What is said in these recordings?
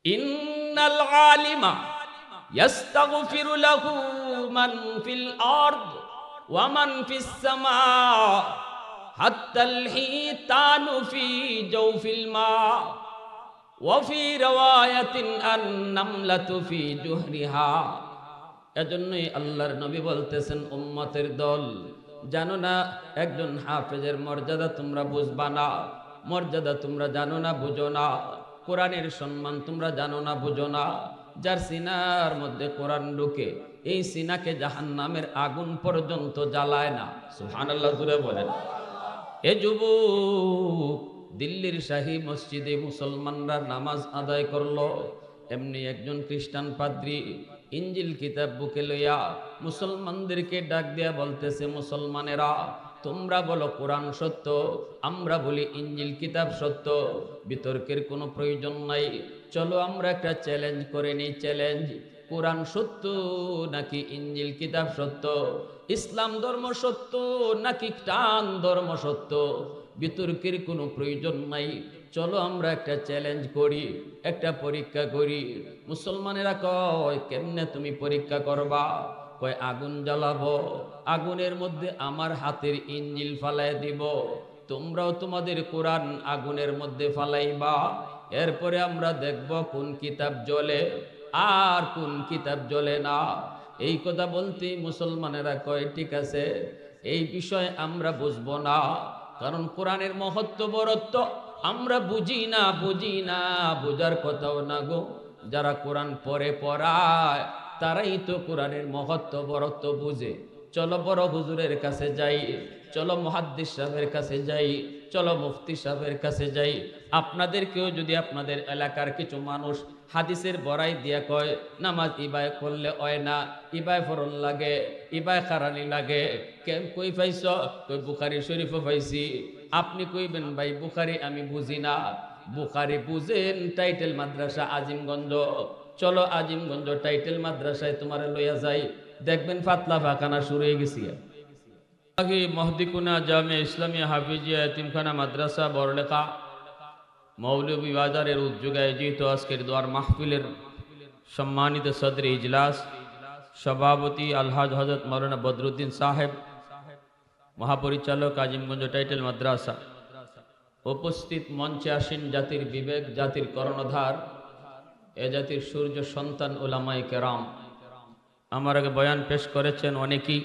ইন্নাল আলিমা ইয়াস্তাগফিরু লাহু মান ফিল আরদ ওয়া মান ফিস সামা হাত্তাল হিতানু ফি জাওফিল মা ওয়া ফি রাওয়ায়াতিন আন-নামলাতু ফি জুহরিহা। এজন্যই আল্লাহর নবী বলতেছেন, উম্মতের দল, জানো না একজন হাফেজের মর্যাদা তোমরা বুঝবা না, মর্যাদা তোমরা জানো না, বুঝো না, কোরআনের সম্মান তোমরা জানো না, বুঝো না। যার সিনার মধ্যে কোরআন ঢুকে এই সিনাকে জাহান্নামের আগুন পর্যন্ত জ্বালায় না। সুবহানাল্লাহ জুড়ে বলেন। এ যুবক, দিল্লির শাহী মসজিদে মুসলমানরা নামাজ আদায় করলো, এমনি একজন খ্রিস্টান পাদ্রী ইঞ্জিল কিতাব বুকে লইয়া মুসলমানদেরকে ডাক দিয়া বলতেছে, মুসলমানেরা তোমরা বলো কোরআন সত্য, আমরা বলি ইঞ্জিল কিতাব সত্য, বিতর্কের কোনো প্রয়োজন নাই। চলো আমরা একটা চ্যালেঞ্জ করে নিই। চ্যালেঞ্জ, কোরআন সত্য নাকি ইঞ্জিল কিতাব সত্য? ইসলাম ধর্ম সত্য নাকি খ্রিস্টান ধর্ম সত্য? বিতর্কের কোনো প্রয়োজন নাই। চলো আমরা একটা চ্যালেঞ্জ করি, একটা পরীক্ষা করি। মুসলমানেরা কয়, কেমনে তুমি পরীক্ষা করবা? কয়, আগুন জ্বালাবো, আগুনের মধ্যে আমার হাতের ইঞ্জিল ফালাই দিব, তোমরাও তোমাদের কোরআন আগুনের মধ্যে ফালাইবা, এরপরে আমরা দেখব কোন কিতাব জ্বলে আর কোন কিতাব জ্বলে না। এই কথা বলতে মুসলমানেরা কয়, ঠিক আছে, এই বিষয় আমরা বুঝবো না, কারণ কোরআনের মহত্ব বরত্ব আমরা বুঝি না, বোঝার কথাও না গো। যারা কোরআন পড়ে পড়ায় তারাই তো কোরআনের মহত্ব বরত্ব বুঝে। চলো বড় হুজুরের কাছে যাই, চলো মুহাদ্দিস সাহেবের কাছে যাই, চলো মুফতি সাহেবের কাছে যাই। আপনাদেরকেও যদি আপনাদের এলাকার কিছু মানুষ হাদিসের বড়াই দিয়া কয় নামাজ ইবায় করলে হয় না, ইবায় ফরল লাগে, ইবায় খারানি লাগে, কেন কই পাইছ? কই বুখারী শরীফও পাইছি। আপনি কইবেন, ভাই বুখারী আমি বুঝি না। বুখারী বুঝেন টাইটেল মাদ্রাসা আজিমগঞ্জ, চলো আজিমগঞ্জ টাইটেল মাদ্রাসায় তোমারে লইয়া যাই, দেখবেন ফাতলা ফাখানা শুরু হয়ে গেছি। মহদিকুনা জামে ইসলামিয়া হাফিজিয়া এতিমখানা মাদ্রাসা বড়লেখা মৌলভী বাজারের উদ্যোগে আয়োজিত আজকের দোয়ার মাহফিলের সম্মানিত সদর ইজলাস, সভাপতি আলহাজ হযরত মাওলানা বদরুদ্দিন সাহেব, মহাপরিচালক আজিমগঞ্জ টাইটেল মাদ্রাসা, উপস্থিত মঞ্চে আসীন জাতির বিবেক, জাতির কর্ণধার, এ জাতির সূর্য সন্তান উলামায়ে কেরাম। আমার আগে বয়ান পেশ করেছেন অনেকেই,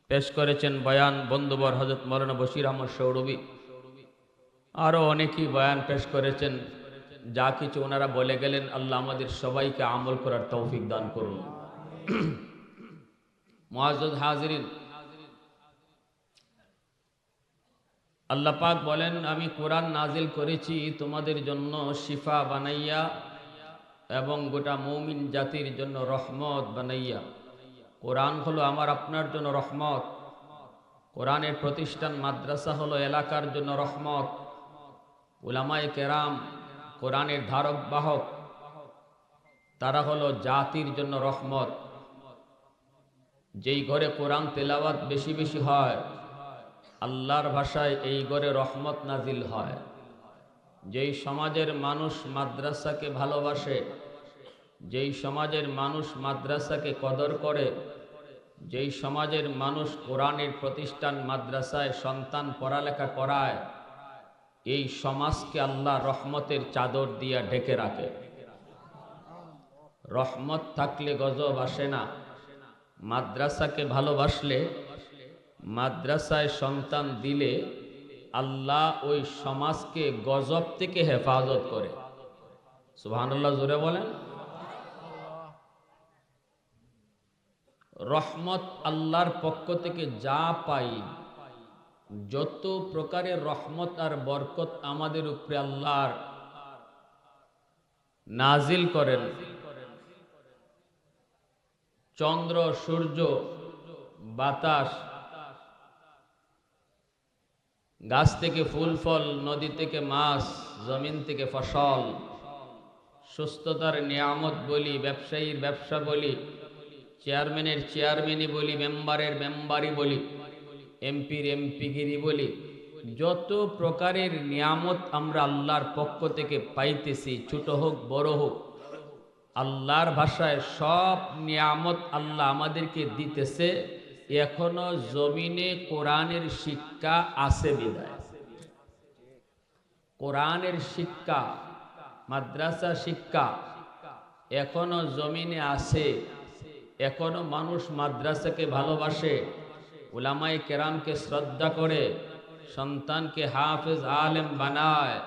পেশ করেছেন বয়ান বন্ধুবর হযরত মাওলানা বশির আহমদ সৌরবী, আরও অনেকেই বয়ান পেশ করেছেন। যা কিছু ওনারা বলে গেলেন, আল্লাহ আমাদের সবাইকে আমল করার তৌফিক দান করুন। মুআজ্জাজ হাজিরিন, আল্লাহ পাক বলেন, আমি কোরআন নাজিল করেছি তোমাদের জন্য শিফা বানাইয়া এবং গোটা মুমিন জাতির জন্য রহমত বানাইয়া। কোরআন হলো আমার আপনার জন্য রহমত, কোরআনের প্রতিষ্ঠান মাদ্রাসা হলো এলাকার জন্য রহমত, উলামায়ে কেরাম কোরআনের ধারক বাহক, তারা হলো জাতির জন্য রহমত। যেই ঘরে কোরআন তেলাওয়াত বেশি বেশি হয়, আল্লাহর ভাষায় এই ঘরে রহমত নাজিল হয়। যেই সমাজের মানুষ মাদ্রাসাকে ভালোবাসে, যেই সমাজের মানুষ মাদ্রাসাকে কদর করে, যেই সমাজের মানুষ কোরআনের প্রতিষ্ঠান মাদ্রাসায় সন্তান পড়ালেখা করায়, এই সমাজকে আল্লাহ রহমতের চাদর দিয়া ঢেকে রাখে। রহমত থাকলে গজব আসে না। মাদ্রাসাকে ভালোবাসলে, মাদ্রাসায় সন্তান দিলে আল্লাহ ওই সমাজকে গজব থেকে হেফাজত করে। সুবহানাল্লাহ জোরে বলেন। রহমত আল্লাহর পক্ষ থেকে যা পাই, যত প্রকারের রহমত আর বরকত আমাদের উপরে আল্লাহর নাজিল করেন, চন্দ্র সূর্য বাতাস, গাছ থেকে ফুল ফল, নদী থেকে মাছ, জমিন থেকে ফসল, সুস্থতার নিয়ামত বলি, ব্যবসায়ীর ব্যবসা বলি, চেয়ারম্যানের চেয়ারম্যানই বলি, মেম্বারের মেম্বারই বলি, এমপির এমপিগিরি বলি, যত প্রকারের নিয়ামত আমরা আল্লাহর পক্ষ থেকে পাইতেছি, ছোট হোক বড় হোক, আল্লাহর ভাষায় সব নিয়ামত আল্লাহ আমাদেরকে দিতেছে। এখনো জমিনে কোরআনের শিক্ষা আছে বিদায়। কোরআনের শিক্ষা, মাদ্রাসা শিক্ষা এখনো জমিনে আছে। এখনো মানুষ মাদ্রাসাকে ভালোবাসে, উলামায়ে কেরামকে শ্রদ্ধা করে, সন্তানকে হাফেজ আলেম বানায়।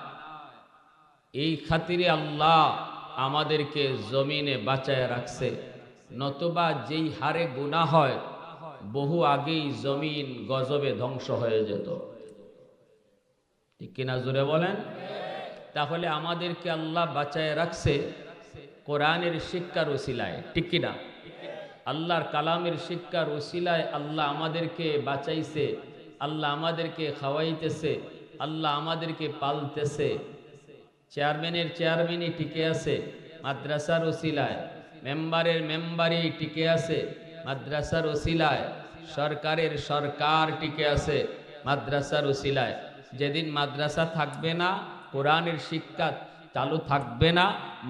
এই খাতিরে আল্লাহ আমাদেরকে জমিনে বাঁচায় রাখছে। নতুবা যেই হারে গুনাহ হয়, বহু আগেই জমিন গজবে ধ্বংস হয়ে যেত। ঠিক কিনা জোরে বলেন? তাহলে আমাদেরকে আল্লাহ বাঁচায় রাখছে কোরআনের শিক্ষার ওসিলায়। ঠিক কিনা? আল্লাহর কালামের শিক্ষার ওসিলায় আল্লাহ আমাদেরকে বাঁচাইছে, আল্লাহ আমাদেরকে খাওয়াইতেছে, আল্লাহ আমাদেরকে পালতেছে। চেয়ারম্যানের চেয়ারম্যানই টিকে আছে মাদ্রাসার ওসিলায়, মেম্বারের মেম্বারই টিকে আছে মাদ্রাসার ওসিলায়, সরকারের সরকার টিকে আছে মাদ্রাসার ওসিলায়। যেদিন মাদ্রাসা থাকবে না, কোরআনের শিক্ষা চালু থাকবে না,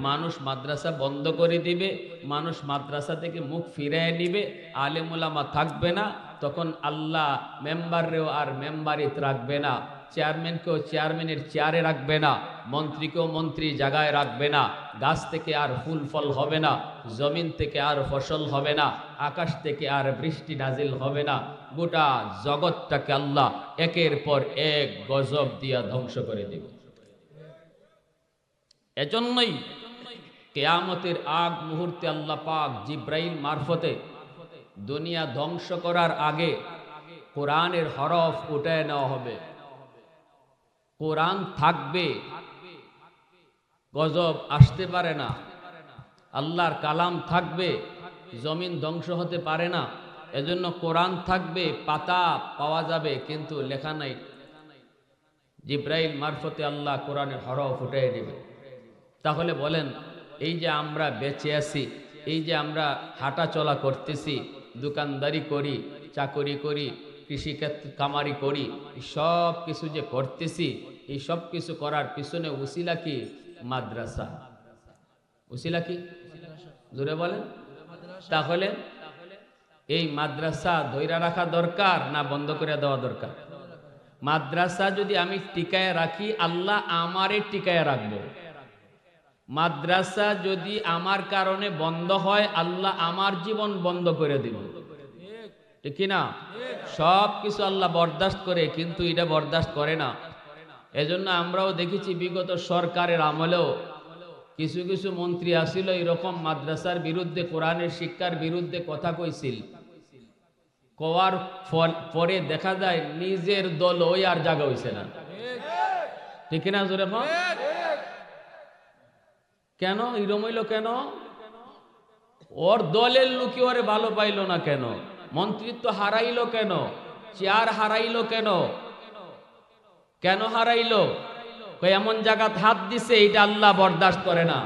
মানুষ মাদ্রাসা বন্ধ করে দিবে, মানুষ মাদ্রাসা থেকে মুখ ফিরিয়ে নিবে, আলেম ওলামা থাকবে না, তখন আল্লাহ মেম্বাররেও আর মেম্বারিত রাখবে না, চেয়ারম্যানকেও চেয়ারম্যানের চেয়ারে রাখবে না, মন্ত্রীকেও মন্ত্রী জায়গায় রাখবে না, গাছ থেকে আর ফুল ফল হবে না, জমিন থেকে আর ফসল হবে না, আকাশ থেকে আর বৃষ্টি নাজিল হবে না। গোটা জগৎটাকে আল্লাহ একের পর এক গজব দিয়া ধ্বংস করে দেবে। এজন্যই কিয়ামতের আগ মুহূর্তে আল্লাহ পাক জিব্রাইল মারফতে দুনিয়া ধ্বংস করার আগে কোরআনের হরফ উঠায় নেওয়া হবে। কোরআন থাকবে, গজব আসতে পারে না। আল্লাহর কালাম থাকবে, জমিন ধ্বংস হতে পারে না। এজন্য কোরআন থাকবে, পাতা পাওয়া যাবে কিন্তু লেখা নাই। জিব্রাইল মারফতে আল্লাহ কোরআনের হরফ উঠায় দেবে। তাহলে বলেন, এই যে আমরা বেঁচে আছি, এই যে আমরা হাঁটা চলা করতেছি, দোকানদারি করি, চাকরি করি, কৃষিক্ষেত্র কামারি করি, সব কিছু যে করতেছি, এই সব কিছু করার পিছনে উসিলা কি? মাদ্রাসা। উসিলা কি? জোরে বলেন। তাহলে এই মাদ্রাসা ধইরা রাখা দরকার না বন্ধ করে দেওয়া দরকার? মাদ্রাসা যদি আমি টিকায় রাখি, আল্লাহ আমারে টিকায় রাখবো। মাদ্রাসা যদি আমার কারণে বন্ধ হয়, আল্লাহ আমার জীবন বন্ধ করে দিব। ঠিক কিনা? সব কিছু আল্লাহ বরদাস্ত করে, কিন্তু এটা বরদাস্ত করে না। এজন্য আমরাও দেখেছি বিগত সরকারের আমলেও কিছু কিছু মন্ত্রী আসিল, এরকম মাদ্রাসার বিরুদ্ধে, কোরআনের শিক্ষার বিরুদ্ধে কথা কইছিল। কওয়ার পরে দেখা যায় নিজের দল ওই আর জায়গা হইছে না। ঠিক কিনা জোরে বল? কেন এরম হইল? কেন ওর দলের লোকে ওরে ভালো পাইলো না? কেন মন্ত্রিত্ব হারাইলো? কেন চেয়ার হারাইলো? কেন কেন হারাইলো? এমন জায়গাত হাত দিছে, এটা আল্লাহ বরদাস্ত করে না।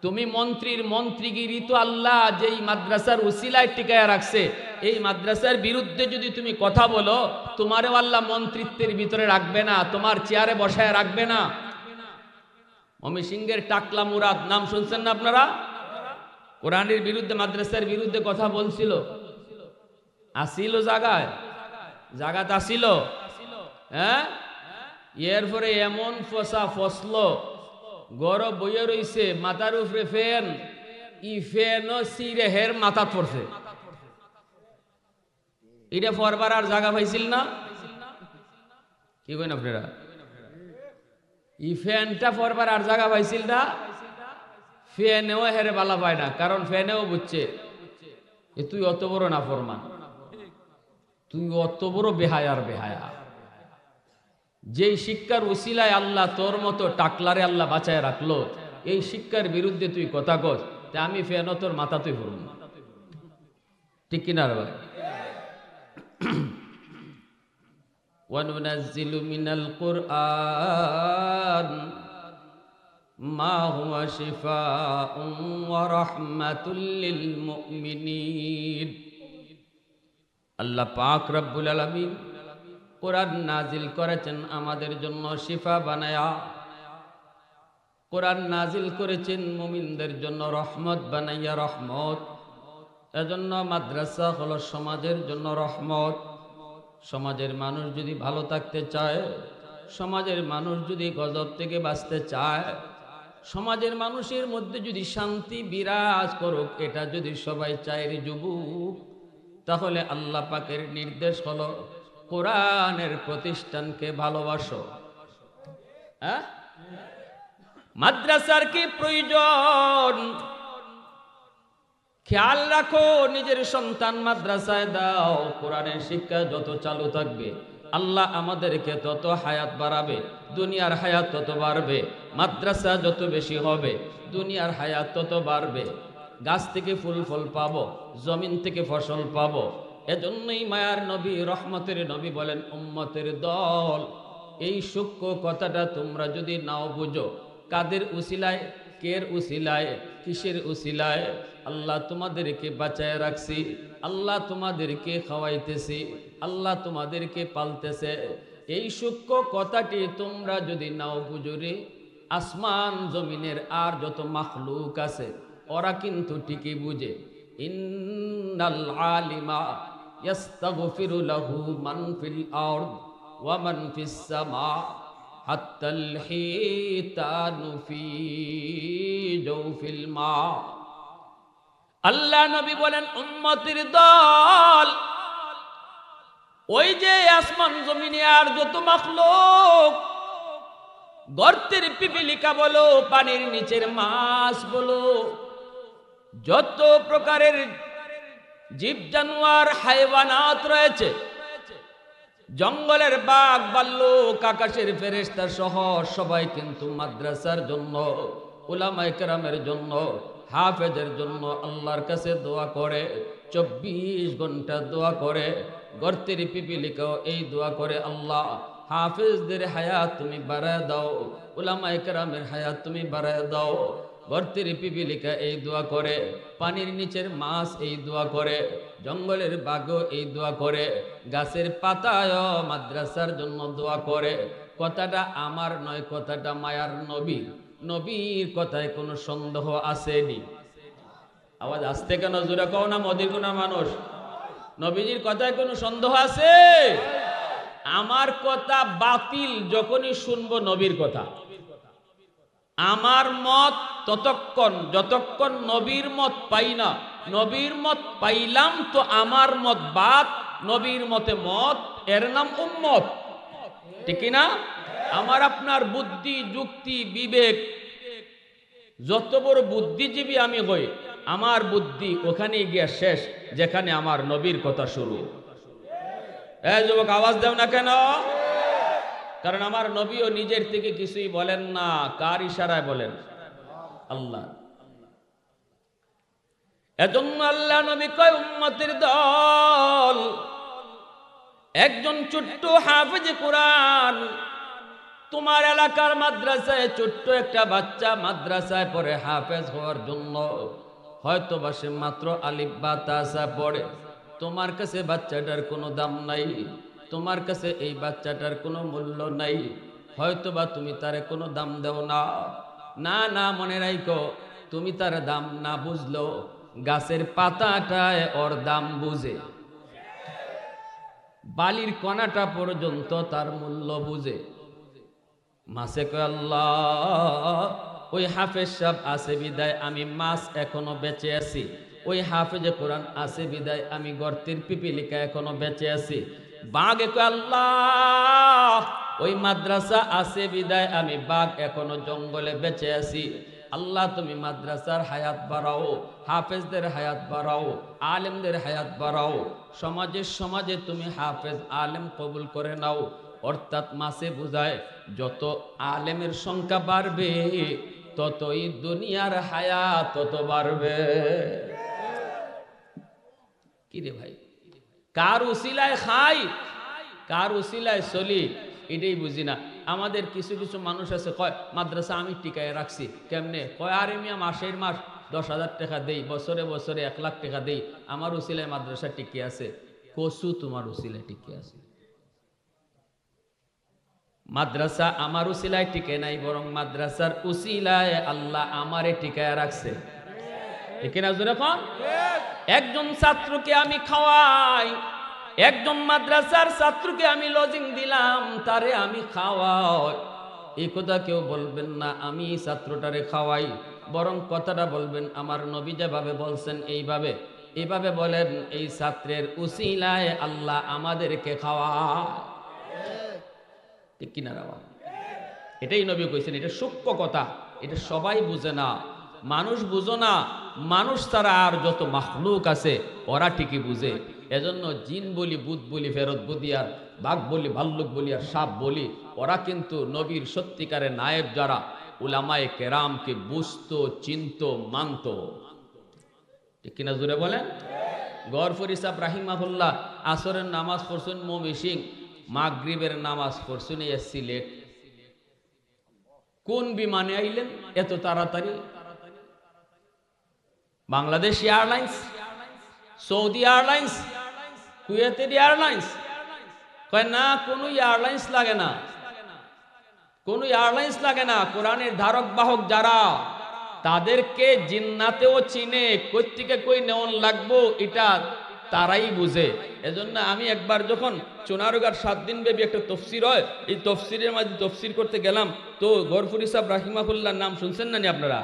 তুমি মন্ত্রীর মন্ত্রীগিরি তো আল্লাহ যেই মাদ্রাসার উসিলায় টিকায় রাখছে, এই মাদ্রাসার বিরুদ্ধে যদি তুমি কথা বলো, তোমারও আল্লাহ মন্ত্রিত্বের ভিতরে রাখবে না, তোমার চেয়ারে বসায় রাখবে না। ময়মনসিংহের টাকলা মুরাদ নাম শুনছেন না আপনারা? কোরআনের বিরুদ্ধে, মাদ্রাসার বিরুদ্ধে কথা বলছিল, আসিল জাগাত আসিল। হ্যাঁ, এরপরে এমন ফসা ফসল, গরব বইয়ে রইছে, মাথার উপরে ফ্যান, ই ফ্যান সিরে হের মাথা পড়ছে। এটা ফরবার আর জায়গা পাইছিল না? কি কইন আপনারা? ই ফ্যানটা ফরবার আর জায়গা পাইছিল না? ফ্যানেও হেরে বালা পায় না, কারণ ফ্যানেও বুঝছে তুই অত বড় না ফরমান, তুই অত বড় বেহায়ার বেহায়া। যেই শিক্ষার উসিলায় আল্লাহ তোর মতো টাকলারে আল্লাহ বাঁচায় রাখলো, এই শিক্ষার বিরুদ্ধে তুই কথা কস, তা আমি ফ্যানও তোর মাথা তুই ভরব। ঠিক কিনা রে ভাই? وَنُنَزِّلُ مِنَ الْقُرْآنِ مَا هُوَ شِفَاءٌ وَرَحْمَةٌ لِلْمُؤْمِنِينَ। আল্লাহ পাক রব্বুল আলামিন কোরআন নাজিল করেছেন আমাদের জন্য শিফা বানায়া, কোরআন নাজিল করেছেন মুমিনদের জন্য রহমত বানাইয়া রহমত। এজন্য মাদ্রাসা হলো সমাজের জন্য রহমত। সমাজের মানুষ যদি ভালো থাকতে চায়, সমাজের মানুষ যদি গজব থেকে বাঁচতে চায়, সমাজের মানুষের মধ্যে যদি শান্তি বিরাজ করুক, এটা যদি সবাই চায় রে যুবক, তাহলে আল্লাহ পাকের নির্দেশ হলো কোরআনের প্রতিষ্ঠানকে ভালোবাসো। হ্যাঁ, মাদ্রাসার কি প্রয়োজন? খেয়াল রাখো, নিজের সন্তান মাদ্রাসায় দাও। কোরআনের শিক্ষা যত চালু থাকবে, আল্লাহ আমাদেরকে তত হায়াত বাড়াবে, দুনিয়ার হায়াত তত বাড়বে। মাদ্রাসা যত বেশি হবে, দুনিয়ার হায়াত তত বাড়বে। গাছ থেকে ফুল ফল পাবো, জমিন থেকে ফসল পাবো। এজন্যই মায়ার নবী, রহমতের নবী বলেন, উম্মতের দল, এই সূক্ষ্ম কথাটা তোমরা যদি নাও বুঝো, কাদের উসিলায়, কের উসিলায়, কিসের উসিলায় আল্লাহ তোমাদেরকে বাঁচায় রাখছি, আল্লাহ তোমাদেরকে খাওয়াইতেছি, আল্লাহ তোমাদেরকে পালতেছে, এই সূক্ষ্ম কথাটি তোমরা যদি নাও বুঝো রে, আসমান জমিনের আর যত মাখলুক আছে ওরা কিন্তু ঠিকই বুঝে। ইন্নাল আলিমা ইয়াস্তাগফিরু লাহু মান ফিল আরদ ওয়া মান ফিস সামা হাত্তাল হিতানু ফি জাওফিল মা। আল্লাহ নবী বলেন, উম্মতের দল, ওই যে আসমান জমিনে আর যত মাখলুক, গর্তের পিপিলিকা বলো, পানির নিচের মাছ বলো, যত প্রকারের জীব জানোয়ার হায়ওয়ানাত রয়েছে, জঙ্গলের বাঘ ভাল্লুক, আকাশের ফেরেশতা সহ সবাই কিন্তু মাদ্রাসার জন্য, উলামায়ে কেরামের জন্য, হাফেজের জন্য আল্লাহর কাছে দোয়া করে। 24 ঘন্টা দোয়া করে। গর্তের পিপিলিকাও এই দোয়া করে, আল্লাহ হাফেজদের হায়াত তুমি বাড়ায় দাও, উলামায়ে কেরামের হায়াত তুমি বাড়ায় দাও। গর্তের পিপিলিকা এই দোয়া করে, পানির নিচের মাছ এই দোয়া করে, জঙ্গলের বাঘও এই দোয়া করে, গাছের পাতায় মাদ্রাসার জন্য দোয়া করে। কথাটা আমার নয়, কথাটা মায়ার নবী। নবীর কথায় কোনো সন্দেহ আসেনি? আওয়াজ আসতে কেন, জোরে কও না মদির কোনা মানুষ। নবীজির কথায় কোনো সন্দেহ আছে? আমার কথা বাতিল যখনই শুনবো নবীর কথা। আমার মত ততক্ষণ যতক্ষণ নবীর মত পাই না। নবীর মত পাইলাম তো আমার মত বাদ, নবীর মতে মত, এর নাম উম্মত, ঠিক না? আমার আপনার বুদ্ধি, যুক্তি, বিবেক, যত বড় বুদ্ধিজীবী আমি হই, আমার বুদ্ধি ওখানে গিয়া শেষ যেখানে আমার নবীর কথা শুরু। এই যুবক আওয়াজ দেও না কেন? কারণ আমার নবীও নিজের থেকে কিছুই বলেন না। কার ইশারায় বলেন? আল্লাহ। এজন্য আল্লাহ নবী কয়, উম্মতের দল, একজন ছোট্ট হাফেজ কোরআন তোমার এলাকার মাদ্রাসায়, ছোট্ট একটা বাচ্চা মাদ্রাসায় পড়ে হাফেজ হওয়ার জন্য, হয়তো বা সে মাত্র আলিফ বা তাসা পড়ে। তোমার কাছে বাচ্চাটার কোনো দাম নাই, তোমার কাছে এই বাচ্চাটার কোনো মূল্য নাই, হয়তো বা তুমি তারে কোনো দাম দেও না। না না, মনে রাখো, তুমি তার দাম না বুঝলো, গাছের পাতাটায় ওর দাম বুঝে, বালির কণাটা পর্যন্ত তার মূল্য বুঝে। মাছে কয়, আল্লাহ, ওই হাফেজ সাহেব আছে বিদায় আমি মাছ এখনো বেঁচে আছি, ওই হাফেজে কোরআন আছে বিদায় আমি গর্তের পিপিলিকা এখনো বেঁচে আছি। বাঘে কয়, আল্লাহ, ওই মাদ্রাসা আছে বিদায় আমি বাঘ এখনো জঙ্গলে বেঁচে আছি। আল্লাহ, তুমি মাদ্রাসার হায়াত বাড়াও, হাফেজদের হায়াত বাড়াও, আলেমদের হায়াত বাড়াও। সমাজে তুমি হাফেজ আলেম কবুল করে নাও। অর্থাৎ মাসে বোঝায় যত আলেমের সংখ্যা বাড়বে ততই দুনিয়ার হায়াত তত বাড়বে। কি রে ভাই, কার উসিলায় খাই, কার উসিলায় চলি, এটাই বুঝি না। আমাদের কিছু কিছু মানুষ আছে কয়, মাদ্রাসা আমি টিকায় রাখছি। কেমনে? কয়, আরে মিয়া মাসের মাস 10,000 টাকা দেই, বছরে বছরে 1 লাখ টাকা দেই, আমার উসিলায় মাদ্রাসা টিকে আছে। কসু তোমার উসিলায় টিকে আছে? মাদ্রাসা আমার উসিলায় টিকে নাই, বরং মাদ্রাসার উসিলায় আল্লাহ আমারে টিকায় রাখছে। ঠিক না জোরে কোন? একজন ছাত্রকে আমি খাওয়াই, একজন মাদ্রাসার ছাত্রকে আমি লজিং দিলাম, তারে আমি খাওয়াই, এই কথা কেউ বলবেন না আমি ছাত্রটারে খাওয়াই, বরং কথাটা বলবেন আমার নবী যেভাবে বলছেন এইভাবে বলেন, এই ছাত্রের উসিলায় আল্লাহ আমাদেরকে খাওয়ায়। ঠিক কিনা রাবা? এটাই নবী কইছেন, এটা সূক্ষ্ম কথা, এটা সবাই বুঝে না, মানুষ বুঝো না, মানুষ ছাড়া আর যত মাখলুক আছে ওরা ঠিকই বুঝে। এজন্য জিন বলি, ভূত বলি, ফেরত বলি, আর বাঘ বলি, ভাল্লুক বলি, আর সাপ বলি, ওরা কিন্তু নবীর সত্যিকারের নায়েব যারা উলামায়ে কেরামকে বুঝতো, চিনতো, মানতো। ঠিক কিনা জুড়ে বলেন? গফুর ইসাব রাহিমাহুল্লাহ আসরের নামাজ পড়ছেন ময়মনসিং, মাগরিবের নামাজ পড়ছেন সিলেট। কোন বিমানে আইলেন এত তাড়াতাড়ি? বাংলাদেশ এয়ারলাইন্স, সৌদি এয়ারলাইন্স, কুয়েতের এয়ারলাইন্স? কয় না, কোনো এয়ারলাইন্স লাগে না, কোনো এয়ারলাইন্স লাগে না। কোরআনের ধারক বাহক যারা, তাদেরকে জিন্নাতেও চিনে, কই থেকে কই নেওয়ান লাগবো এটা তারাই বুঝে। এজন্য আমি একবার যখন চুনারুঘাট 7 দিন ব্যাপী একটা তফসির হয়, এই তফসিরের মাঝে তফসির করতে গেলাম, তো গফুর ইসাব রাহিমাহুল্লাহর নাম শুনছেন না আপনারা?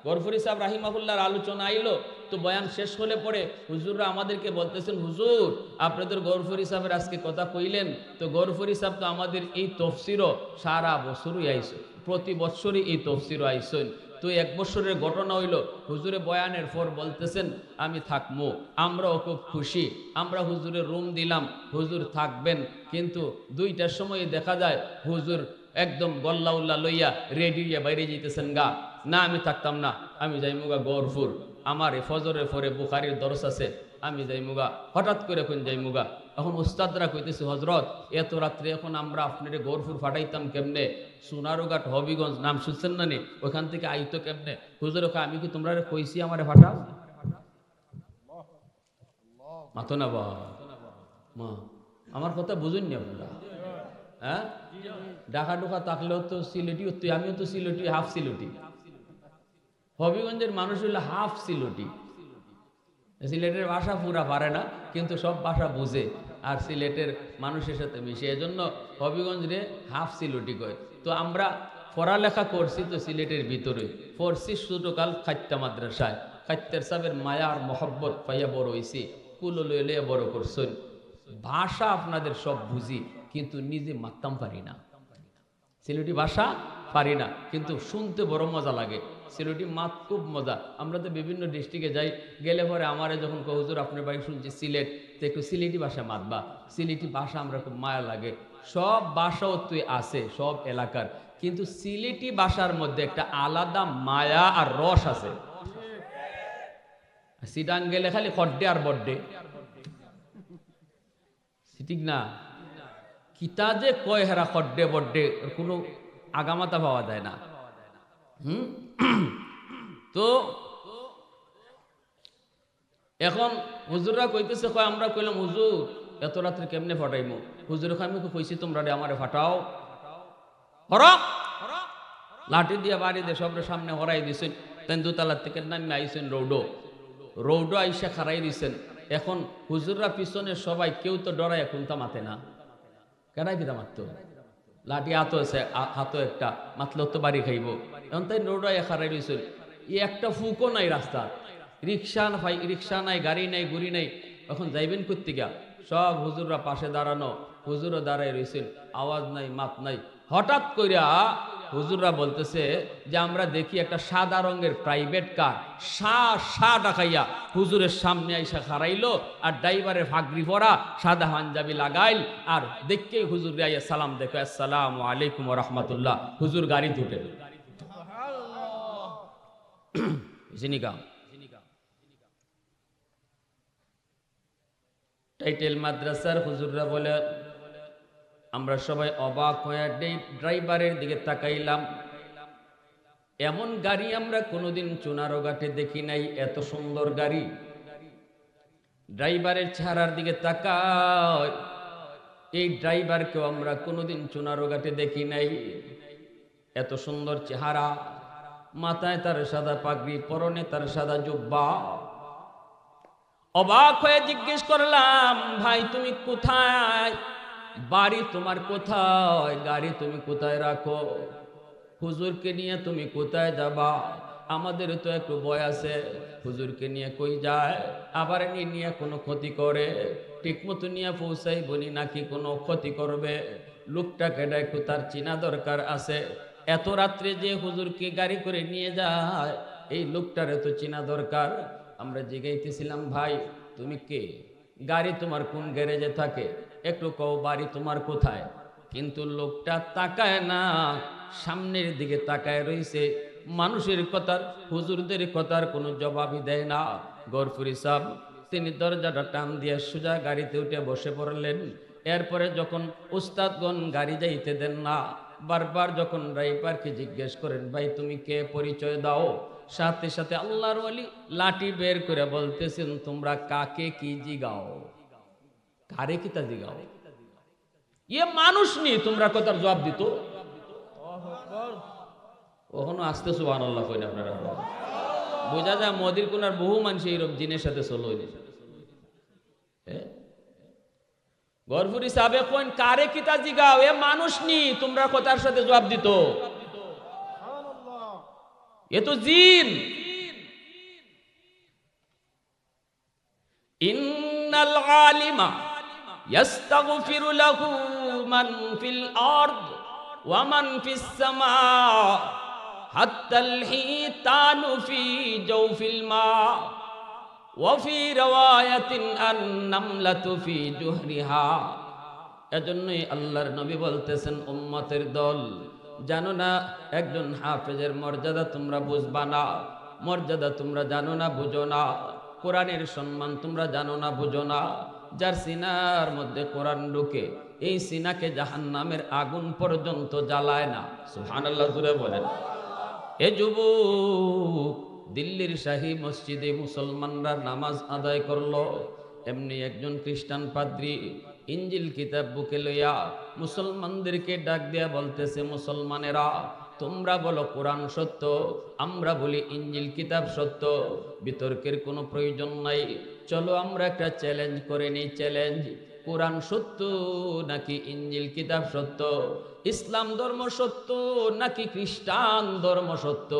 গফুর ইসাব রাহিমাহুল্লাহর আলোচনা আইলো, তো বয়ান শেষ হলে পরে হুজুররা আমাদেরকে বলতেছেন, হুজুর আপনাদের গফুর ইসাবের আজকে কথা কইলেন, তো গফুর ইসাব তো আমাদের এই তফসিরও সারা বছরই আইসো, প্রতি বছরই এই তফসিরও আইসেন। তো 1 বছরের ঘটনা হইল, হুজুরে বয়ানের পর বলতেছেন আমি থাকবো, আমরাও খুব খুশি, আমরা হুজুরের রুম দিলাম, হুজুর থাকবেন। কিন্তু 2টার সময় দেখা যায় হুজুর একদম গল্লা উল্লা লইয়া রেডি হইয়া বাইরে যেতেছেন গা, না আমি থাকতাম না, আমি যাইমুগা গফুর, আমার ফজরের পরে বুখারীর দরস আছে, আমি যাইমুগা। হঠাৎ করে কোন যাইমুগা। এখন উস্তাদরা কইতেছে, হজরত এত রাত্রে এখন আমরা আপনার গফুর ফাটাইতাম কেমনে? সোনারুঘাট, হবিগঞ্জ নাম শুনছেন না নি, ওইখান থেকে আইতো কেমনে? হুজুর আমি কি তোমরা কইছি আমারে ফাটাও? মাতো না বা মা, আমার কথা বুঝুন নি আপনারা? হ্যাঁ, ঢাকা ঢোকা থাকলেও তো সিলেটি, আমিও তো সিলেটি, হাফ সিলেটি। হবিগঞ্জের মানুষ হইলো হাফ সিলেটি। সিলেটের ভাষা পুরা পারে না, কিন্তু সব ভাষা বুঝে, আর সিলেটের মানুষের সাথে মিশে, এজন্য হবিগঞ্জ রে হাফ সিলেটি কয়। তো আমরা পড়ালেখা করছি তো সিলেটের ভিতরে, পড়ছি ছোটকাল খাইত্যা মাদ্রাসায়, খাইত্যার সাহেবের মায়া আর মহব্বত পাইয়া বড় হয়েছি, কুলো লইলে বড় করছেন। ভাষা আপনাদের সব বুঝি, কিন্তু নিজে মারতাম পারি না, সিলেটি ভাষা পারি না, কিন্তু শুনতে বড় মজা লাগে। সিলেটি মাত খুব মজা। আমরা তো বিভিন্ন ডিস্ট্রিক্টে যাই, গেলে পরে আমারে যখন হুজুর আপনার বাড়ি শুনছি সিলেট, তো একটু সিলেটি ভাষা মাতবা, সিলেটি ভাষা আমরা খুব মায়া লাগে। সব ভাষাও তুই আছে সব এলাকার, কিন্তু সিলেটি ভাষার মধ্যে একটা আলাদা মায়া আর রস আছে। সিটাং গেলে খালি খড্ডে আর বড্ডে, ঠিক না? কিতা যে কয় হেরা খড্ডে বড্ডে, কোনো আগামাতা পাওয়া যায় না। তো এখন হুজুররা কইতেছে, কয় আমরা কইলাম হুজুর এত রাত্রে কেমনে ফাটাইমু? হুজুর আমি কইছি তোমরা আমারে ফাটাও, হরক লাঠি দিয়া বাড়ি দিয়ে সবরে সামনে হরাই দিছেন। তেন 2তলার থেকে নামে আইছেন রৌডো আইসা খারাই দিছেন। এখন হুজুররা পিছনে সবাই, কেউ তো ডরাই এখন তা মাতে না, কেডাই কিতা মারত? লাঠি হাতও আছে, হাতও একটা মাতলেও তো বাড়ি খাইব। এখন তাই রৌডো খারাই দিছেন, একটা ফুকও নাই রাস্তা, রিক্সা নাই, গাড়ি নাই, গুড়ি নাই। এখন যাইবেন করতে গা, সব হুজুররা পাশে দাঁড়ানো, হুজুরও দাঁড়াই রয়েছেন, আওয়াজ নাই, মাত নাই। হঠাৎ কইরা হুজুররা বলতেছে যে আমরা দেখি একটা সাদা রঙের প্রাইভেট কার সা ডাকাইয়া হুজুরের সামনে আইসা খারাইলো, আর ড্রাইভারের ফাগরি পরা, সাদা পাঞ্জাবি লাগাইল, আর দেখকেই হুজুর আইয়া সালাম দেখো, আসসালামু আলাইকুম ওয়া রাহমাতুল্লাহ। হুজুর গাড়ি তুটে জিনিকা টাইটেল মাদ্রাসার হুজুররা বলে, আমরা সবাই অবাক হয়ে ড্রাইভারের দিকে তাকাইলাম। এমন গাড়ি আমরা কোনোদিন চুনারুঘাটে দেখি নাই, এত সুন্দর গাড়ি। ড্রাইভারের চেহারার দিকে তাকায়, এই ড্রাইভারকেও আমরা কোনোদিন চুনারোঘাটে দেখি নাই। এত সুন্দর চেহারা, মাথায় তার সাদা পাগড়ি, পরনে তার সাদা জুব্বা। অবাক হয়ে জিজ্ঞেস করলাম, ভাই তুমি কোথায়? বাড়ি তোমার কোথায়? গাড়ি তুমি কোথায় রাখো? হুজুরকে নিয়ে তুমি কোথায় যাবা? আমাদের তো একটু ভয় আছে, হুজুরকে নিয়ে কই যায়, আবার নিয়ে কোনো ক্ষতি করে, ঠিক মতো নিয়ে পৌঁছাই বলি নাকি কোনো ক্ষতি করবে। লোকটাকে একটু তার চিনা দরকার আছে। এত রাত্রে যে হুজুরকে গাড়ি করে নিয়ে যায়, এই লোকটারে তো চিনা দরকার। আমরা জিজ্ঞাইতেছিলাম, ভাই তুমি কে? গাড়ি তোমার কোন গ্যারেজে থাকে? একটু কও বাড়ি তোমার কোথায়? কিন্তু লোকটা তাকায় না, সামনের দিকে তাকায় রইছে। মানুষের কথার, হুজুরদের কথার কোনো জবাবই দেয় না। গরফুরি সাহেব তিনি দরজাটা টান দিয়ে সোজা গাড়িতে উঠে বসে পড়লেন। এরপরে যখন উস্তাদগণ গাড়ি যাইতে দেন না, বারবার যখন ড্রাইভারকে জিজ্ঞেস করেন, ভাই তুমি কে, পরিচয় দাও, সাথে সাথে আল্লাহর ওয়ালি লাঠি বের করে বলতেছেন, তোমরা কাকে কি জিগাও, কারে কি তা জিগাও? ইয়ে মানুষ নি, তোমরা কথার জবাব দিত। ওখানে আসতে সুবহানাল্লাহ কইন আপনারা। বোঝা যায় মদির কোনার বহু মানুষ এইরকম জিনের সাথে চলো। গরফুরি সাহেব কইন, কারে কি তা জিগাও, এ মানুষ নি, তোমরা কথার সাথে জবাব দিত। এ তো জিন। ইন্নাল আলিমা ইয়াস্তাগফিরু লাহু মান ফিল আরদ ওয়া মান ফিস সামা হাত্তাল হিতানু ফি জাওফিল মা ওয়া ফি রাওয়ায়াতিন আন-নামলাতু ফি জুহরিহা। এজন্যই আল্লাহর নবী বলতেছেন, উম্মতের দল জানো না একজন হাফেজের মর্যাদা তোমরা বুঝবা না, মর্যাদা তোমরা জানো না, বুঝো না, কোরআনের সম্মান তোমরা জানো না, বুঝো না। যার সিনার মধ্যে কোরআন ঢুকে, এই সিনাকে জাহান্নামের আগুন পর্যন্ত জ্বালায় না। সুবহানাল্লাহ জুড়ে বলেন। এ যুবক, দিল্লির শাহী মসজিদে মুসলমানরা নামাজ আদায় করলো, এমনি একজন খ্রিস্টান পাদ্রী ইঞ্জিল কিতাব বুকে লইয়া মুসলমানদেরকে ডাক দিয়া বলতেছে, মুসলমানেরা তোমরা বলো কোরআন সত্য, আমরা বলি ইঞ্জিল কিতাব সত্য, বিতর্কের কোনো প্রয়োজন নাই। চলো আমরা একটা চ্যালেঞ্জ করে নিই। চ্যালেঞ্জ, কোরআন সত্য নাকি ইঞ্জিল কিতাব সত্য? ইসলাম ধর্ম সত্য নাকি খ্রিস্টান ধর্ম সত্য?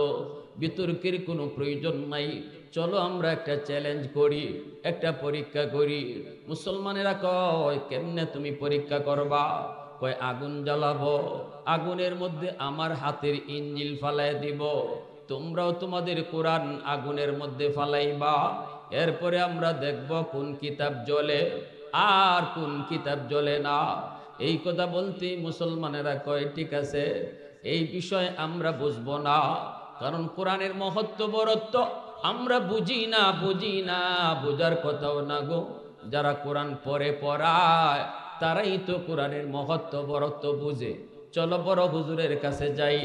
বিতর্কের কোনো প্রয়োজন নাই। চলো আমরা একটা চ্যালেঞ্জ করি, একটা পরীক্ষা করি। মুসলমানেরা কয়, কেমনে তুমি পরীক্ষা করবা? কয় আগুন জ্বালাবো, আগুনের মধ্যে আমার হাতের ইঞ্জিল ফালাই দিব, তোমরাও তোমাদের কোরআন আগুনের মধ্যে ফালাইবা। এরপরে আমরা দেখব কোন কিতাব জ্বলে আর কোন কিতাব জ্বলে না। এই কথা বলতে মুসলমানেরা কয়, ঠিক আছে, এই বিষয় আমরা বুঝবো না, কারণ কোরআনের মহত্ব বরত্ব আমরা বুঝি না, বুঝি না, বোঝার কথাও না গো। যারা কোরআন পড়ে পড়ায় তারাই তো কোরআনের মহত্ব বরত্ব বুঝে। চলো বড় হুজুরের কাছে যাই,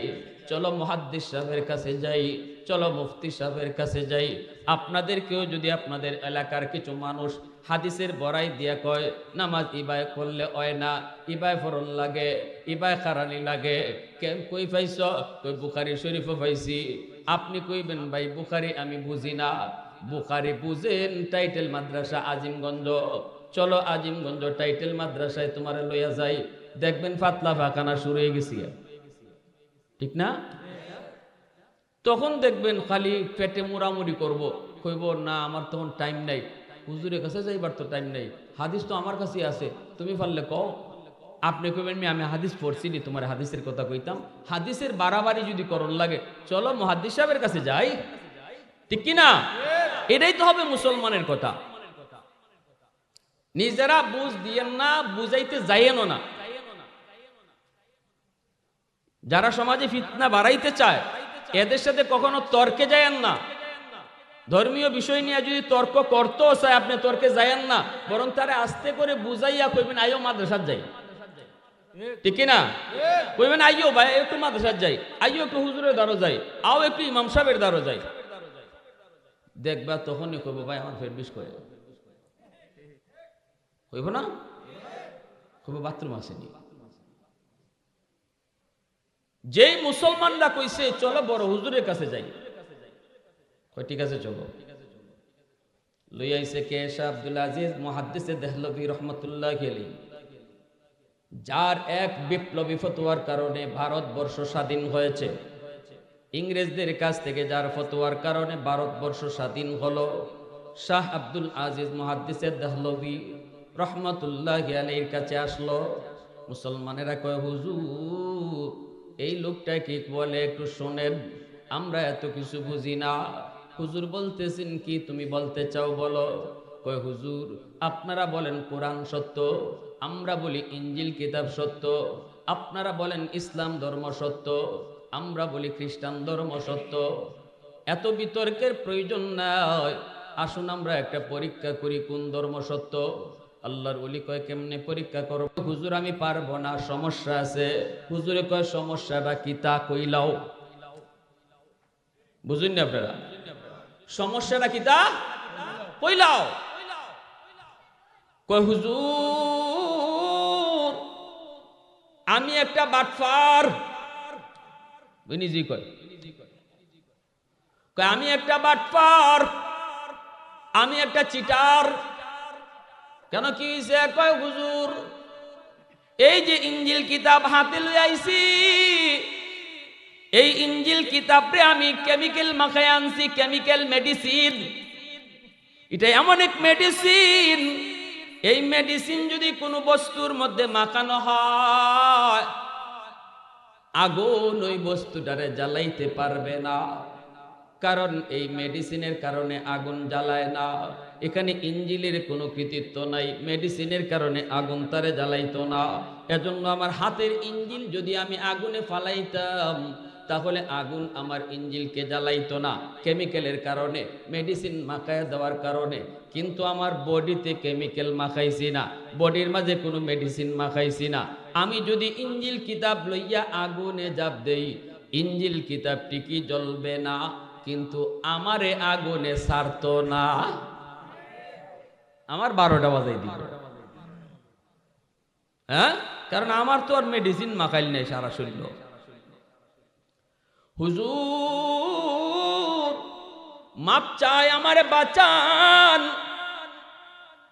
চলো মুহাদ্দিস সাহেবের কাছে যাই, চলো মুফতি সাহেবের কাছে যাই। আপনাদেরকেও যদি আপনাদের এলাকার কিছু মানুষ হাদিসের বড়াই দিয়া কয়, নামাজ ইবায় করলে হয় না, ইবায় ফরল লাগে, ইবায় খারানি লাগে, কেন কই পাইছ? কই বুখারী শরীফও পাইছি। আপনি কইবেন, ভাই বুখারী আমি বুঝি না। বুখারী বুঝেন টাইটেল মাদ্রাসা আজিমগঞ্জ, চলো আজিমগঞ্জ টাইটেল মাদ্রাসায় তোমারে লইয়া যাই, দেখবেন ফাতলা ফাখানা শুরু হয়ে গেছি। ঠিক না? তখন দেখবেন খালি পেটে মুড়ামুড়ি করব, কইব না আমার তখন টাইম নাই, হুজুরের কাছে যাইবার তো টাইম নাই, হাদিস তো আমার কাছে আছে, তুমি পারলে কও। আপনি কইবেন, আমি হাদিস পড়ছি নি, তোমার হাদিসের কথা কইতাম। হাদিসের বাড়াবাড়ি যদি করণ লাগে, চলো মুহাদ্দিস সাহেবের কাছে যাই। ঠিক কি না? এটাই তো হবে মুসলমানের কথা। নিজেরা বুঝ দিয়েন না, বুঝাইতে যাইয়েনও না। যারা সমাজে ফিতনা বাড়াইতে চায় এদের সাথে কখনো তর্কে যায়েন না। ধর্মীয় বিষয় নিয়ে যদি তর্ক করতেও চায়, আপনি তর্কে যায়েন না, বরং তারে আস্তে করে বুঝাইয়া কইবেন, আইও মাদ্রাসাত যাই। ঠিক না? কইবেন, আইও ভাই একটু মাদ্রাসাত যাই, আইও একটু হুজুরের দ্বারও যাই, আও একটু ইমাম সাহেবের দ্বারও যাই। দেখবা তখনই কইব, ভাই আমার ফের বিষ করে, কইব না? খুব বাথরুম আসেনি। যেই মুসলমানরা কইছে চলো বড় হুজুরের কাছে যাই, ঠিক আছে চলো। লইয়াইছে কে? শাহ আব্দুল আজিজ মুহাদ্দিসে দেহলভী রহমতুল্লাহ আলাইহি, যার এক বিপ্লবী ফতোয়ার কারণে ভারতবর্ষ স্বাধীন হয়েছে। ইংরেজদের কাছ থেকে যার ফতোয়ার কারণে ভারতবর্ষ স্বাধীন হলো, শাহ আব্দুল আজিজ মুহাদ্দিসে দেহলভী রহমতুল্লাহ আলাইহির কাছে আসলো। মুসলমানেরা কয়, হুজুর এই লোকটা কি বলে একটু শোনেন, আমরা এত কিছু বুঝি না। হুজুর বলতেছেন কি, তুমি বলতে চাও বলো। কয়, হুজুর আপনারা বলেন কোরআন সত্য, আমরা বলি ইঞ্জিল কিতাব সত্য। আপনারা বলেন ইসলাম ধর্ম সত্য, আমরা বলি খ্রিস্টান ধর্ম সত্য। এত বিতর্কের প্রয়োজন নাই, আসুন আমরা একটা পরীক্ষা করি কোন ধর্ম সত্য। আল্লাহর ওলি কয়, কেমনে পরীক্ষা করব? হুজুর আমি পারবো না, সমস্যা আছে। হুজুরে কয়, সমস্যাটা কি তা কইলাও। বুঝুন না আপনারা, সমস্যাটা কি তা কইলাও। কয়, হুজুর আমি একটা বাটফার। নিজেই কয়, আমি একটা বাটফার, আমি একটা চিটার। কেন কি হয়েছে? কয়, হুজুর এই যে ইঞ্জিল কিতাব হাতে লই আইছি, এই ইঞ্জিল কিতাবরে আমি কেমিক্যাল মাখায় আনছি, কেমিক্যাল মেডিসিন। এটা এমন এক মেডিসিন, এই মেডিসিন যদি কোনো বস্তুর মধ্যে মাখানো হয়, আগুন ওই বস্তুটারে জ্বালাইতে পারবে না, কারণ এই মেডিসিনের কারণে আগুন জ্বালায় না। এখানে ইঞ্জিলের কোনো কৃতিত্ব নাই, মেডিসিনের কারণে আগুন তারে জ্বালাইতো না। এজন্য আমার হাতের ইঞ্জিল যদি আমি আগুনে ফালাইতাম, তাহলে আগুন আমার ইঞ্জিলকে জ্বালাইতো না, কেমিক্যালের কারণে, মেডিসিন মাখায় দেওয়ার কারণে। কিন্তু আমার বডিতে কেমিক্যাল মাখাইছি না, বডির মাঝে কোনো মেডিসিন মাখাইছি না। আমি যদি ইঞ্জিল কিতাব লইয়া আগুনে জাপ দেই, ইঞ্জিল কিতাবটি কি জ্বলবে না, কিন্তু আমারে আগুনে ছাড়তো না, আমার 12টা বাজাই দিল। হ্যাঁ, কারণ আমার তো আর মেডিসিন মাখাইল নেই সারা শরীর। হুজুর মাপ চাই, আমারে বাঁচান।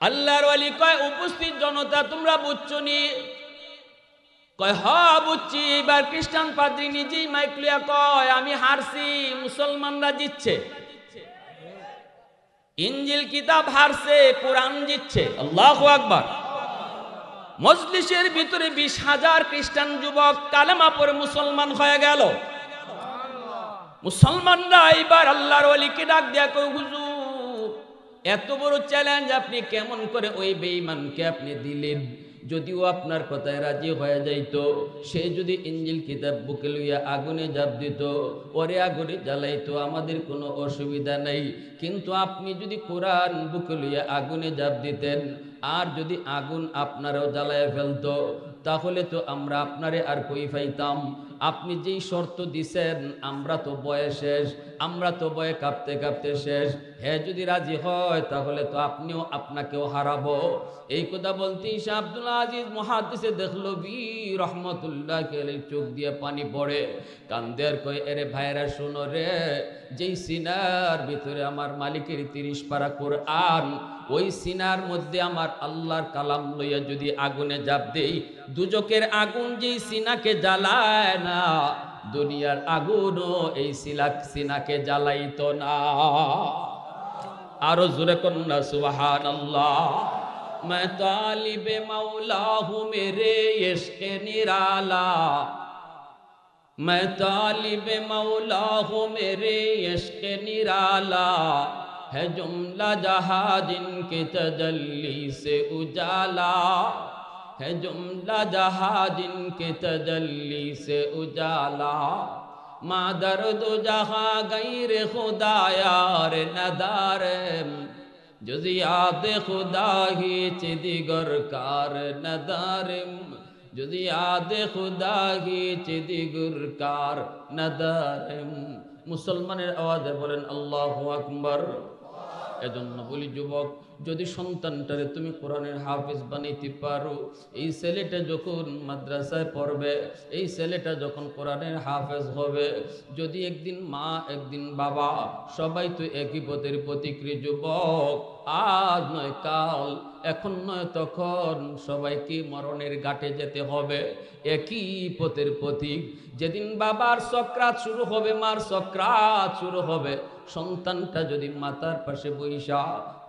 আল্লাহর ওয়ালি কয়, উপস্থিত জনতা তোমরা বুঝছো নি? কয়, হ্যাঁ বুঝছি। এবার খ্রিস্টান পাদ্রী নিজেই মাইক লিয়া কয়, আমি হারছি, মুসলমানরা জিতছে। ইঞ্জিল কিতাব হারছে, কোরআন জিতছে। আল্লাহু আকবার। মজলিসের ভিতরে 20,000 খ্রিস্টান যুবক কালেমা পড়ে মুসলমান হয়ে গেল। মুসলমানরা এবার আল্লাহর ওয়ালিকে ডাক দেয়া কয়, হুজুর এত বড় চ্যালেঞ্জ আপনি কেমন করে ওই বেঈমানকে আপনি দিলেন? যদিও আপনার কথায় রাজি হয়ে যাইত, সে যদি ইঞ্জিল কিতাব বুকে লইয়া আগুনে জাপ দিত, ওরে আগুনে জ্বালাইতো, আমাদের কোনো অসুবিধা নেই। কিন্তু আপনি যদি কোরআন বুকে লইয়া আগুনে জাপ দিতেন, আর যদি আগুন আপনারও জ্বালায় ফেলতো, তাহলে তো আমরা আপনারে আর কই পাইতাম। আপনি যেই শর্ত দিছেন, আমরা তো বয়ে শেষ, আমরা তো বয়ে কাঁপতে কাঁপতে শেষ। হ্যাঁ যদি রাজি হয়, তাহলে তো আপনিও আপনাকেও হারাবো। এই কথা বলতেই শাহ আব্দুল আজিজ মুহাদ্দিসে দেহলভী রহমতুল্লাহ আলাইহি চোখ দিয়ে পানি পড়ে, কান্দের কয়, এরে ভাইরা শোনো রে, যেই সিনার ভিতরে আমার মালিকের 30 পারা কোরআন, ওই সিনার মধ্যে আমার আল্লাহর কালাম লইয়া যদি আগুনে জাপ দেই, দুজকের আগুন যেই সিনাকে জ্বালায় না, দুনিয়ার আগুনও এই সিনাকে জ্বালাইতো না। আরো জোরে কন্যা সুবহানাল্লাহ। मैं तालिब मौला हूँ मेरे इश्क़ निराला, मैं तालिब मौला हूँ मेरे इश्क़ निराला, है जुमला जहाँ जिनके तजल्ली से उजाला, है जुमला जहाँ जिनके तजल्ली से उजाला, माँ दर्द जहाँ गैर खुदा यार नदारे, जुज़ याद खुदा ही चिदिगर कार नदारिम, जुज़ याद खुदा ही चिदिगर कार नदारिम। মুসলমানের আওয়াজে বলেন আল্লাহু আকবার। এজন্য বলি যুবক, যদি সন্তানটারে তুমি কোরআনের হাফেজ বানাইতে পারো, এই ছেলেটা যখন মাদ্রাসায় পড়বে, এই ছেলেটা যখন কোরআনের হাফেজ হবে, যদি একদিন মা একদিন বাবা সবাই তো একই পথের প্রতিক্রিয়া যুবক, আজ নয় কাল, এখন নয় তখন সবাইকে মরণের ঘাটে যেতে হবে। একই পথের প্রতীক। যেদিন বাবার সক্রাত শুরু হবে, মার সক্রাত শুরু হবে, সন্তানটা যদি মাতার পাশে বইসা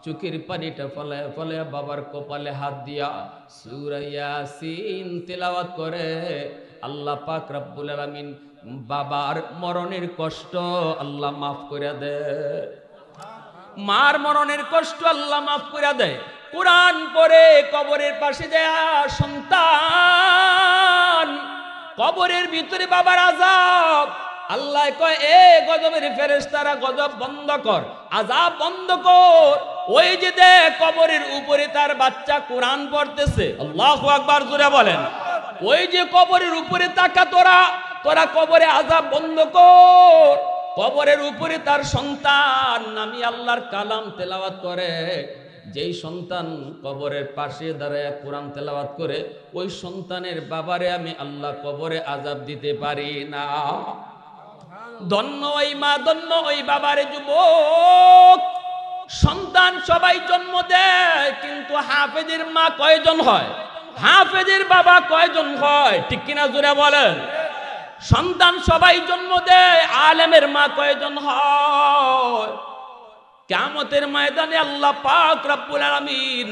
চোখের পানিটা ফলায়া ফলায়া বাবার কপালে হাত দিয়া সূরা ইয়াসিন তেলাওয়াত করে, আল্লাহ পাক রব্বুল আলামিন বাবার মরণের কষ্ট আল্লাহ মাফ করে দেয়, মার মরণের কষ্ট আল্লাহ মাফ করে দেয়। কোরআন পড়ে কবরের পাশে যায় সন্তান, কবরের ভিতরে বাবার আযাব, আল্লাহ কয় এ গজবের ফেরেশতারা গজব বন্ধ কর, আযাব বন্ধ কর। ওই যে দেখ কবরের উপরে তার বাচ্চা কোরআন পড়তেছে, আল্লাহু আকবার জোরে বলেন। ওই যে কবরের উপরে তাকা, তোরা কবরে আযাব বন্ধ কর। কবরের উপরে তার সন্তান আমি আল্লাহর কালাম তেলাওয়াত করে, যেই সন্তান কবরের পাশে দাঁড়ায় কোরআন তেলাওয়াত করে, ওই সন্তানের বাবারে আমি আল্লাহ কবরে আযাব দিতে পারি না। ধন্য ওই মা, ধন্য ওই বাবারে যুবক। সন্তান সবাই জন্ম দেয়, কিন্তু হাফেজের মা কয়জন হয়, হাফেজের বাবা কয়জন হয়, ঠিক কিনা জোরে বলেন। সন্তান সবাই জন্ম দেয়, আলেমের মা কয়জন হয়। কিয়ামতের ময়দানে আল্লাহ পাক রব্বুল আলামিন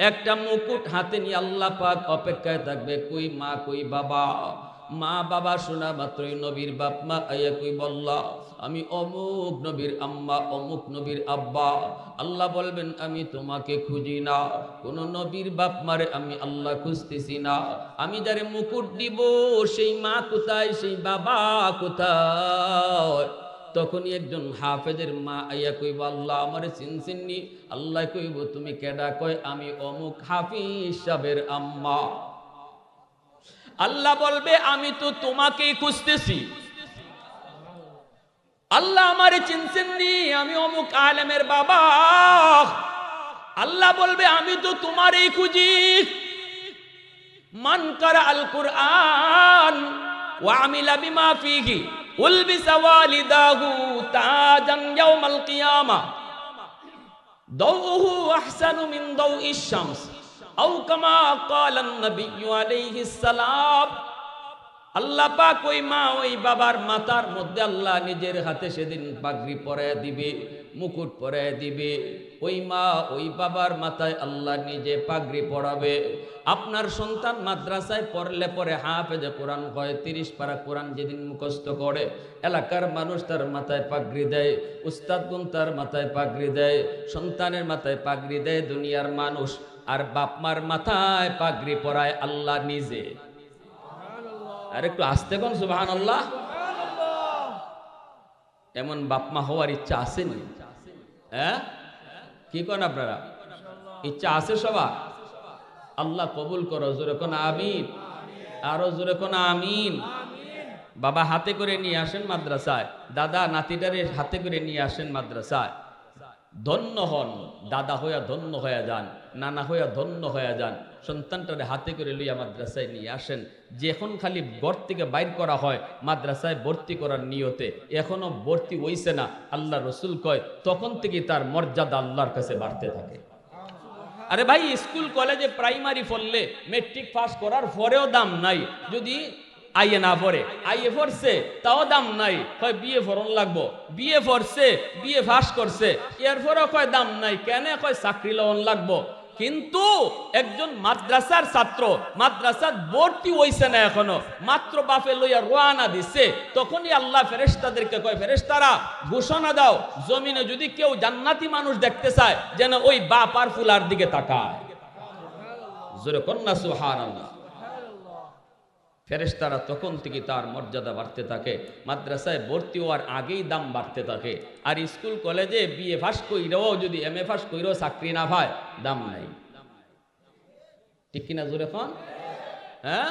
একটা মুকুট হাতে নিয়ে আল্লাহ পাক অপেক্ষায় থাকবে, কই মা কই বাবা। মা বাবা শোনা মাত্রই নবীর বাপ মা আইয়া কই বললা আমি অমুক নবীর আম্মা, অমুক নবীর আব্বা। আল্লাহ বলবেন আমি তোমাকে খুঁজি না, কোন নবীর বাপ মারে আমি আল্লাহ খুঁজতেছি না। আমি যারে মুকুট দিব সেই মা কোথায়, সেই বাবা কোথায়? তখনই একজন হাফেজের মা আইয়া কইব আল্লাহ আমারে চিনছেননি? আল্লাহ কইব তুমি কেডা? কয় আমি অমুক হাফিজ সাহেবের আম্মা। আল্লাহ বলবে আমি তো তোমাকেই খুঁজতেছি। আল্লাহ আমারে চিনছেননি? আমি অমুক আলেমের বাবা। আল্লাহ বলবে আমি তো তোমারই খুঁজি। মান কারা আল কুরআন ওয়া আমিলা বিমা ফিহি উলবিসা ওয়ালিদাহু তাজান ইয়াউমাল কিয়ামা দাউহু আহসানু মিন দাউইশ শামস আও কামা ক্বালান নবিয়্যু আলাইহিস সালাম। আল্লাহ পাক ওই মা ওই বাবার মাথার মধ্যে আল্লাহ নিজের হাতে সেদিন পাগড়ি পরায় দিবে, মুকুট পরায় দিবে। ওই মা ওই বাবার মাথায় আল্লাহ নিজে পাগড়ি পরাবে। আপনার সন্তান মাদ্রাসায় পড়লে পরে হাফেজে কোরআন হয়, 30 পারা কোরআন যেদিন মুখস্থ করে, এলাকার মানুষ তার মাথায় পাগড়ি দেয়, উস্তাদগুন তার মাথায় পাগড়ি দেয়, সন্তানের মাথায় পাগড়ি দেয় দুনিয়ার মানুষ, আর বাপ মার মাথায় পাগড়ি পরায় আল্লাহ নিজে। আর একটু আস্তে কোন সুবহানাল্লাহ। এমন বাপমা হওয়ার ইচ্ছা আসেনি? হ্যাঁ, কি কোন আপনারা? ইচ্ছা আছে সবার? আল্লাহ কবুল করো, জোরে কোন আমিন, আরো জোরে কোন আমিন। বাবা হাতে করে নিয়ে আসেন মাদ্রাসায়, দাদা নাতিটারে হাতে করে নিয়ে আসেন মাদ্রাসায়। ধন্য হন, দাদা হইয়া ধন্য হইয়া যান, নানা হইয়া ধন্য হইয়া যান। সন্তানটারে হাতে করে লইয়া মাদ্রাসায় নিয়ে আসেন। যখন খালি ঘর থেকে বাইর করা হয় মাদ্রাসায় ভর্তি করার নিয়তে, এখনো ভর্তি হইছে না, আল্লাহ রসুল কয় তখন থেকে তার মর্যাদা আল্লাহর কাছে বাড়তে থাকে। আরে ভাই, স্কুল কলেজে প্রাইমারি পড়লে মেট্রিক পাস করার পরেও দাম নাই, যদি আইয়ে না পড়ে, আইয়ে পড়ছে তাও দাম নাই, কয় বিয়ে পড়ন লাগবো, বিয়ে পড়ছে বিয়ে পাস করছে এরপরও কয় দাম নাই, কেন? কয় চাকরি লওন লাগবো। কিন্তু একজন মাদ্রাসার ছাত্র মাদ্রাসার ভর্তি হইছে না এখনো, মাত্র বাপে লইয়া রওনা দিছে, তখনই আল্লাহ ফেরেশতাদেরকে কয় ফেরেশতারা ঘোষণা দাও, জমিনে যদি কেউ জান্নাতি মানুষ দেখতে চায় যেন ওই বাপ আর ফুলার দিকে তাকায়। জোরে কন্যা সুবহানাল্লাহ। ফেরেশতারা তখন থেকে তার মর্যাদা বাড়তে থাকে, মাদ্রাসায় ভর্তি হওয়ার আগেই দাম বাড়তে থাকে। আর স্কুল কলেজে বিএ পাস কইরাও যদি এমএ পাস কইরাও চাকরি না পায়, দাম নাই। ঠিক কিনা জোরে কোন? হ্যাঁ,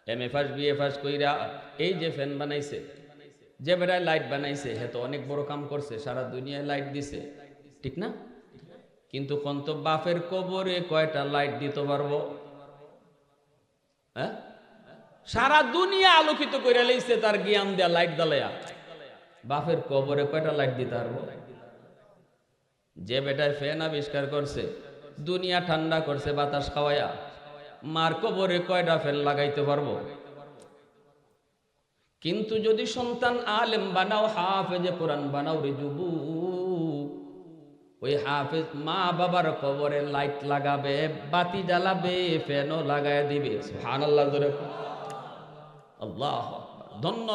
এমএ পাস বিএ পাস কইরা এই যে ফ্যান বানাইছে, যে বেড়ায় লাইট বানাইছে, হে তো অনেক বড় কাম করছে, সারা দুনিয়ায় লাইট দিছে, ঠিক না? কিন্তু কন্ত বাপের কবরে কয়টা লাইট দিতে পারবো? হ্যাঁ, সারা দুনিয়া আলোকিত করে লইছে তার জ্ঞান দেয়া লাইট দালাইয়া, বাপের কবরে কয়টা লাইট দিতে পারবো? যে বেটায় ফ্যান আবিষ্কার করছে, দুনিয়া ঠান্ডা করছে বাতাস খাওয়াইয়া, মার কবরে কয়টা ফ্যান লাগাইতে পারবো? কিন্তু যদি সন্তান আলেম বানাও, হাফেজে কোরআন বানাও রে যুবক, ওই হাফেজ মা বাবার কবরে লাইট লাগাবে, বাতি জ্বালাবে, ফ্যানও লাগায় দিবে। সুবহানাল্লাহ, জোরে আল্লাহ। ধন্য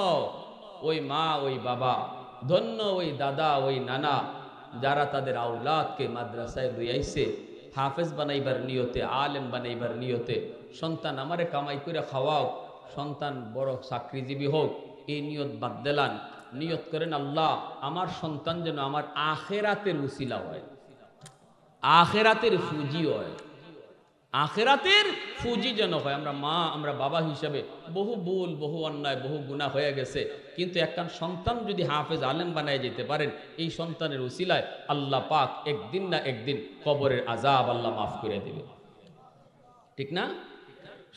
ওই মা, ওই বাবা, ধন্য ওই দাদা, ওই নানা, যারা তাদের আওলাদকে মাদ্রাসায় লইয়াইছে হাফেজ বানাইবার নিয়তে, আলেম বানাইবার নিয়তে। সন্তান আমারে কামাই করে খাওয়াও, সন্তান বড় চাকরিজীবী হোক, এই নিয়ত বাদ দিলান। নিয়ত করেন, আল্লাহ আমার সন্তান যেন আমার আখেরাতের উসিলা হয়, আখেরাতের ফুজি হয়, আখেরাতের ফুজি যেন হয়। আমরা মা, আমরা বাবা হিসাবে বহু ভুল, বহু অন্যায়, বহু গুনাহ হয়ে গেছে, কিন্তু একখান সন্তান যদি হাফেজ আলেম বানায় যেতে পারেন, এই সন্তানের উসিলায় আল্লাহ পাক একদিন না একদিন কবরের আযাব আল্লাহ মাফ করে দেবে। ঠিক না?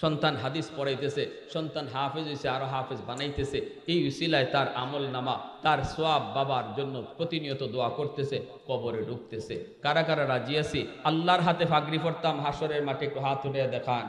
সন্তান হাদিস পড়াইতেছে, সন্তান হাফেজ হয়েছে, আরো হাফেজ বানাইতেছে, এই উসিলায় তার আমল নামা, তার সওয়াব বাবার জন্য প্রতিনিয়ত দোয়া করতেছে, কবরে ঢুকতেছে। কারা কারা রাজি আছি? আল্লাহর হাতে ফাগরি পড়তাম হাসরের মাঠে, একটু হাত উঠে দেখান।